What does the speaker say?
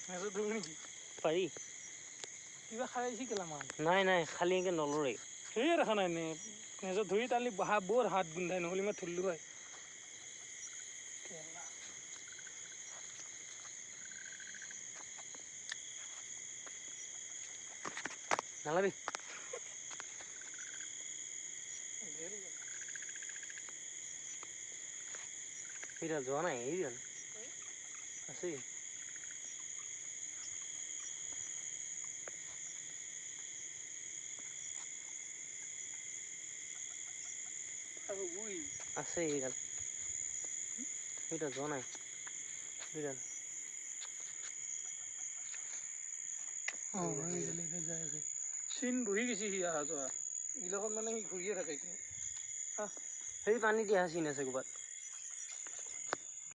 মেজত ধৰিব নেকি পাৰি কিবা খাই আহিছি কেলা মাছ নাই নাই খালি এনেকৈ নলৰে সেয়ে দেখা নাই নে মেজত ধৰি তালি বৰ হাত গোন্ধাই নহ'লে মই থলো হয় কেলা নালাবি সেইডাল যোৱা নাই এইডাল আছেই আছে এইডাল সেইডাল যোৱা নাই সেইডাল যাই আছে চিন বহি গৈছে সি অহা যোৱা এইগিলাখন মানে সি ঘূৰিয়ে থাকে সেই পানী দিয়া চিন আছে ক'ৰবাত